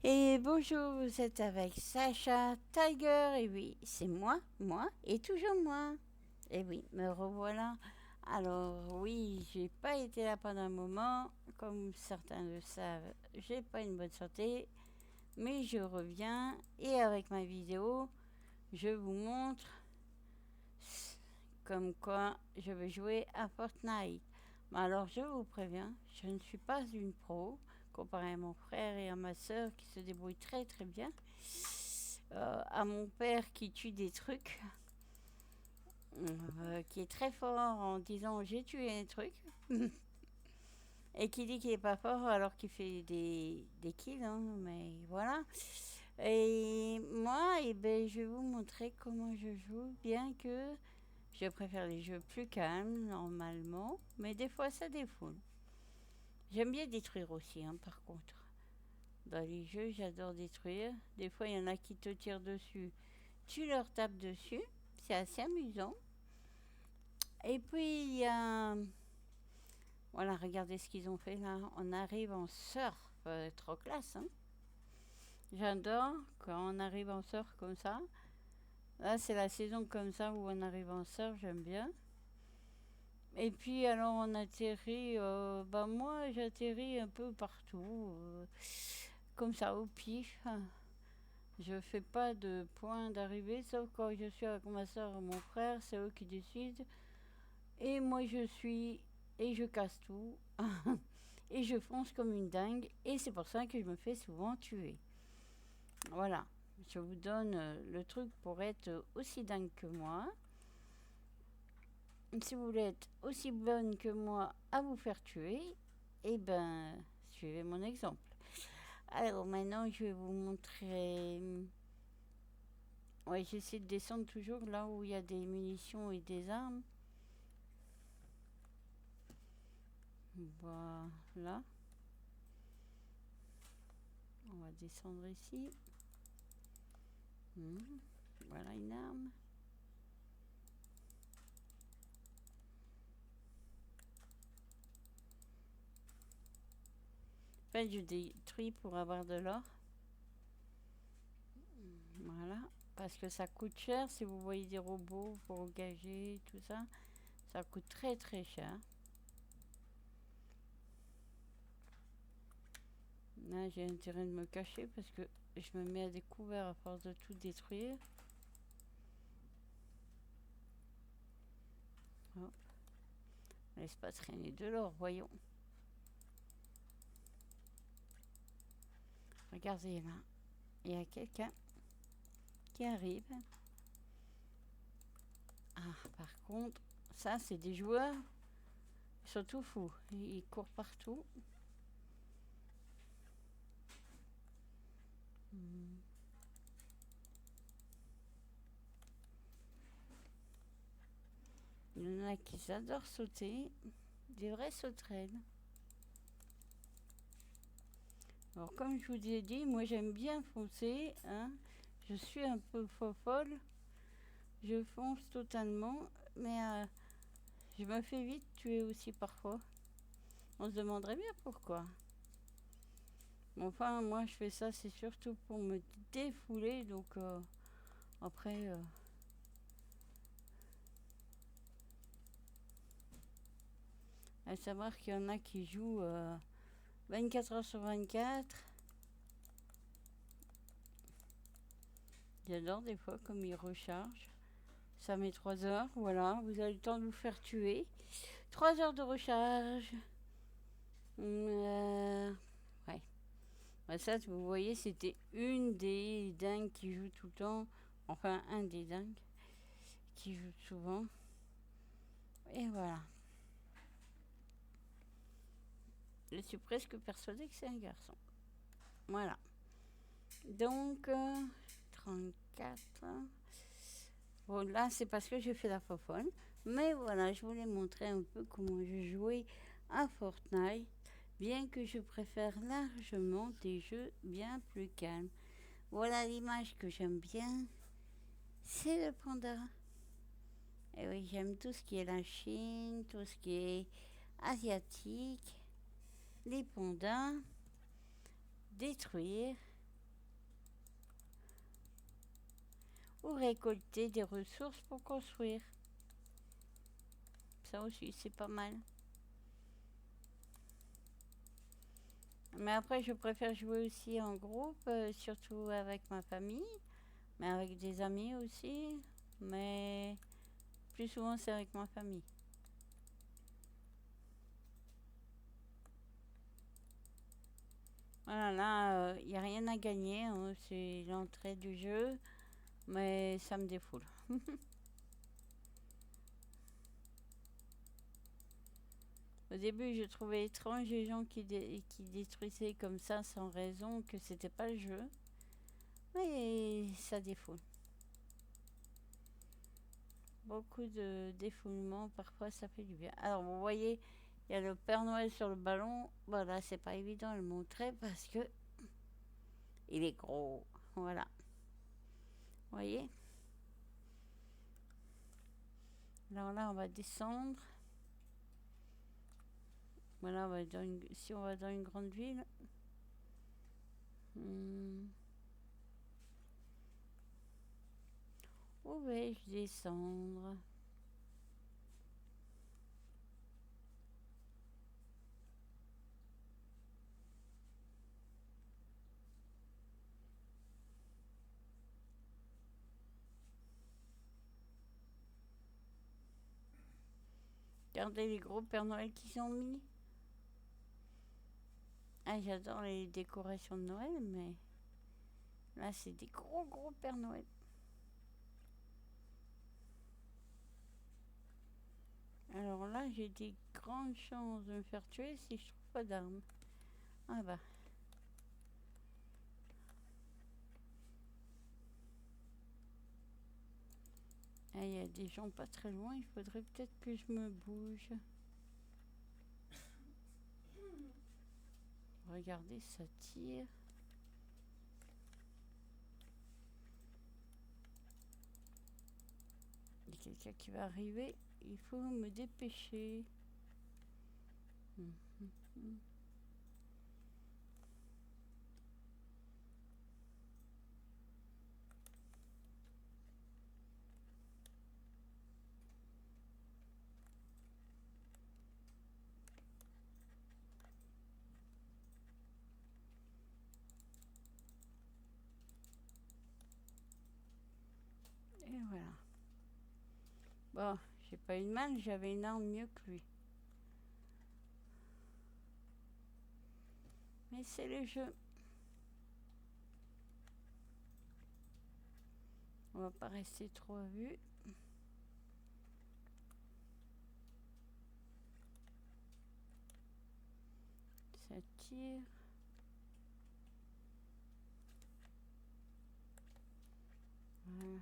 Et bonjour, vous êtes avec Sacha Tiger, et oui, c'est moi, et toujours moi. Et oui, me revoilà. Alors oui, j'ai pas été là pendant un moment, comme certains le savent, j'ai pas une bonne santé, mais je reviens, et avec ma vidéo, je vous montre comme quoi je vais jouer à Fortnite. Mais alors je vous préviens, je ne suis pas une pro, comparé à mon frère et à ma soeur qui se débrouillent très très bien. À mon père qui tue des trucs, qui est très fort en disant j'ai tué un truc, et qui dit qu'il est pas fort alors qu'il fait des kills, hein, mais voilà. Et moi, eh ben, je vais vous montrer comment je joue, bien que je préfère les jeux plus calmes normalement, mais des fois ça défoule. J'aime bien détruire aussi, hein, par contre. Dans les jeux, j'adore détruire. Des fois, il y en a qui te tirent dessus. Tu leur tapes dessus. C'est assez amusant. Et puis, il y a... Voilà, regardez ce qu'ils ont fait là. On arrive en surf. Trop classe, hein. J'adore quand on arrive en surf comme ça. Là, c'est la saison comme ça où on arrive en surf. J'aime bien. Et puis, alors, on atterrit... bah, moi, j'atterris un peu partout. Comme ça, au pif. Je fais pas de point d'arrivée, sauf quand je suis avec ma soeur et mon frère, c'est eux qui décident. Et moi je suis, et je casse tout, et je fonce comme une dingue, et c'est pour ça que je me fais souvent tuer. Voilà, je vous donne le truc pour être aussi dingue que moi. Si vous voulez être aussi bonne que moi à vous faire tuer, eh ben, suivez mon exemple. Alors maintenant, je vais vous montrer. Ouais, j'essaie de descendre toujours là où il y a des munitions et des armes. Voilà. On va descendre ici. Voilà une arme. En fait, je détruis pour avoir de l'or. Voilà. Parce que ça coûte cher. Si vous voyez des robots pour engager, tout ça, ça coûte très très cher. Là, j'ai intérêt de me cacher parce que je me mets à découvert à force de tout détruire. Hop. Laisse pas traîner de l'or, voyons. Regardez là. Il y a quelqu'un qui arrive. Ah, par contre, ça, c'est des joueurs. Ils sont tout fous. Ils courent partout. Il y en a qui adorent sauter. Des vraies sauterelles. Alors, comme je vous ai dit, moi, j'aime bien foncer. Hein. Je suis un peu folle. Je fonce totalement. Mais je me fais vite tuer aussi parfois. On se demanderait bien pourquoi. Enfin, moi, je fais ça, c'est surtout pour me défouler. Donc, après... à savoir qu'il y en a qui jouent 24 heures sur 24. J'adore des fois comme ils rechargent. Ça met 3 heures, voilà. Vous avez le temps de vous faire tuer. 3 heures de recharge. Ouais. Bah, ça, vous voyez, c'était une des dingues qui joue tout le temps. Enfin, un des dingues qui joue souvent. Et voilà. Je suis presque persuadée que c'est un garçon. Voilà. Donc, 34. Bon, là, c'est parce que j'ai fait la fofolle. Mais voilà, je voulais montrer un peu comment je jouais à Fortnite. Bien que je préfère largement des jeux bien plus calmes. Voilà l'image que j'aime bien. C'est le panda. Et oui, j'aime tout ce qui est la Chine, tout ce qui est asiatique. Les pandas. Détruire. ou récolter des ressources pour construire. Ça aussi, c'est pas mal. Mais après, je préfère jouer aussi en groupe, surtout avec ma famille, mais avec des amis aussi. Mais plus souvent, c'est avec ma famille. Voilà, là, il n'y a rien à gagner, hein, c'est l'entrée du jeu, mais ça me défoule. Au début, je trouvais étrange les gens qui détruisaient comme ça sans raison, que c'était pas le jeu. Mais ça défoule. Beaucoup de défoulement, parfois ça fait du bien. Alors, vous voyez, il y a le Père Noël sur le ballon. Voilà, c'est pas évident de le montrer parce que il est gros. Voilà. Vous voyez? Alors là, on va descendre. Voilà, si on va dans une grande ville. Hmm, où vais-je descendre? Regardez les gros Père Noël qu'ils ont mis. Ah, j'adore les décorations de Noël, mais là, c'est des gros, gros Père Noël. Alors là, j'ai des grandes chances de me faire tuer si je trouve pas d'armes. Ah bah. Ah, il y a des gens pas très loin, il faudrait peut-être que je me bouge. Regardez, ça tire. Il y a quelqu'un qui va arriver, il faut me dépêcher. Hum, hum, hum. Et voilà. Bon, j'ai pas une main, j'avais une arme mieux que lui. Mais c'est le jeu. On va pas rester trop à vue. Ça tire. Voilà.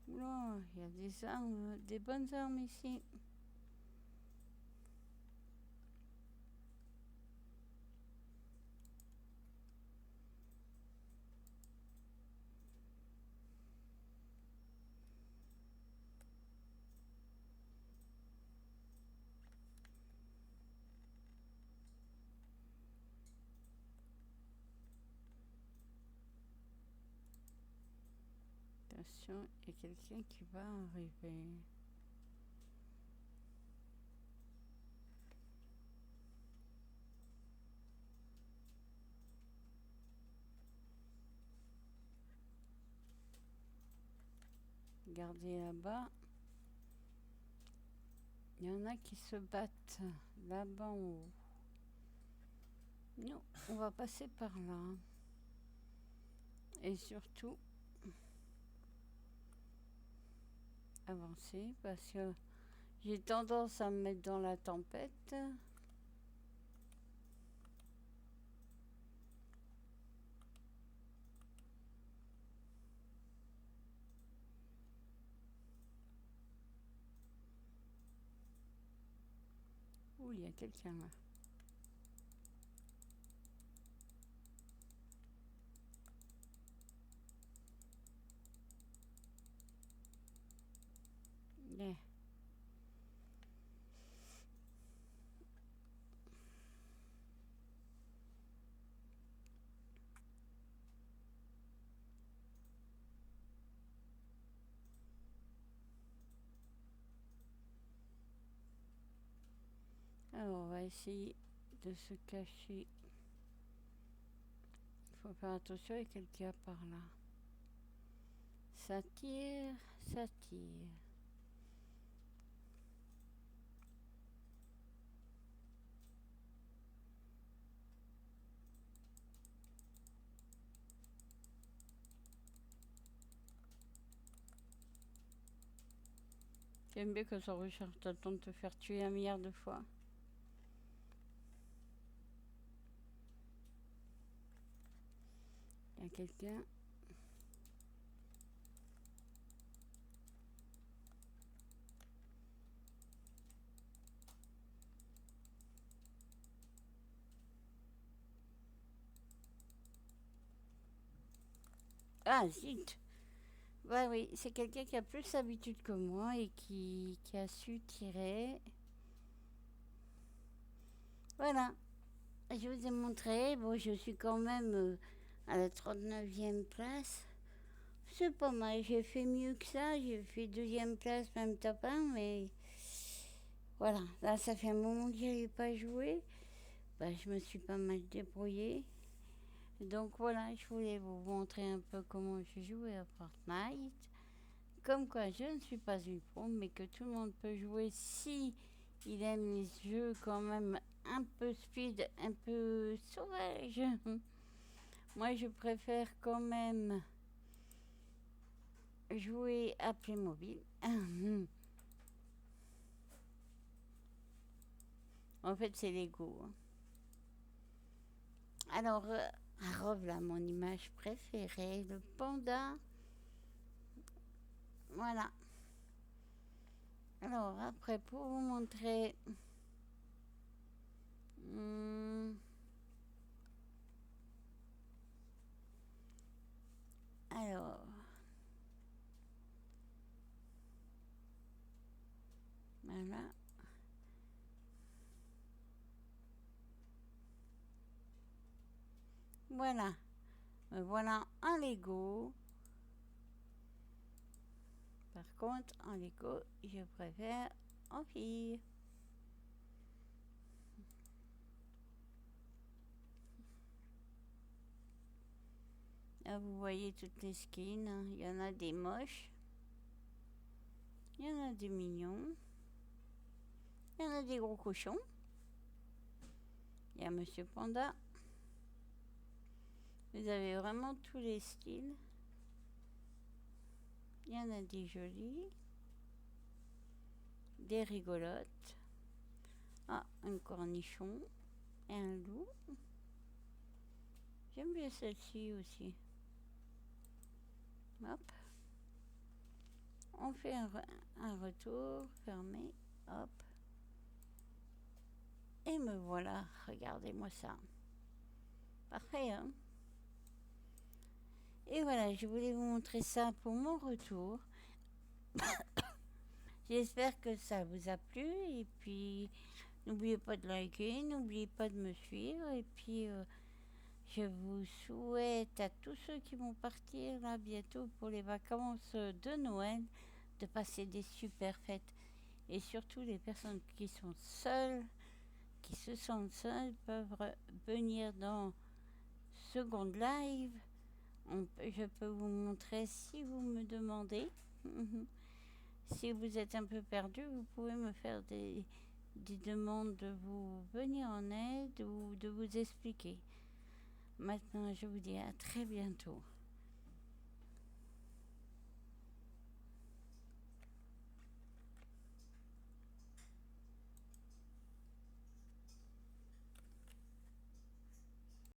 Oula, il y a des armes, des bonnes armes ici. Attention, il y a quelqu'un qui va arriver. Regardez là-bas. Il y en a qui se battent là-bas en haut. Non, on va passer par là. Et surtout, avancer parce que j'ai tendance à me mettre dans la tempête. Ouh, il y a quelqu'un là. Yeah. va essayer de se cacher. Il faut faire attention, il y a quelqu'un par là. Ça tire, ça tire. J'aime bien que ça recharge, t'as le temps de te faire tuer 1 milliard de fois. Il y a quelqu'un. Ah, zut! Bah oui, c'est quelqu'un qui a plus d'habitude que moi et qui a su tirer. Voilà, je vous ai montré. Bon, je suis quand même à la 39e place. C'est pas mal, j'ai fait mieux que ça. J'ai fait 2e place, même top 1, mais voilà. Là, ça fait un moment que je n'avais pas joué. Bah, je me suis pas mal débrouillée. Donc voilà, je voulais vous montrer un peu comment je jouais à Fortnite. Comme quoi, je ne suis pas une pro, mais que tout le monde peut jouer si il aime les jeux quand même un peu speed, un peu sauvage. Moi, je préfère quand même jouer à Playmobil. En fait, c'est Lego. Alors, là, mon image préférée, le panda. Voilà. Alors, après, pour vous montrer. Hmm, alors, voilà. Voilà. Me voilà en Lego. Par contre, en Lego, je préfère en fille. Là, vous voyez toutes les skins. Il y en a des moches. Il y en a des mignons. Il y en a des gros cochons. Il y a Monsieur Panda. Vous avez vraiment tous les styles. Il y en a des jolis. Des rigolotes. Ah, un cornichon. Et un loup. J'aime bien celle-ci aussi. Hop. On fait un retour. Fermé. Hop. Et me voilà. Regardez-moi ça. Parfait, hein? Et voilà, je voulais vous montrer ça pour mon retour. J'espère que ça vous a plu. Et puis, n'oubliez pas de liker, n'oubliez pas de me suivre. Et puis, je vous souhaite à tous ceux qui vont partir là bientôt pour les vacances de Noël de passer des super fêtes. Et surtout, les personnes qui sont seules, qui se sentent seules, peuvent venir dans Second Live. Je peux vous montrer si vous me demandez. Si vous êtes un peu perdu, vous pouvez me faire des demandes de vous venir en aide ou de vous expliquer. Maintenant, je vous dis à très bientôt.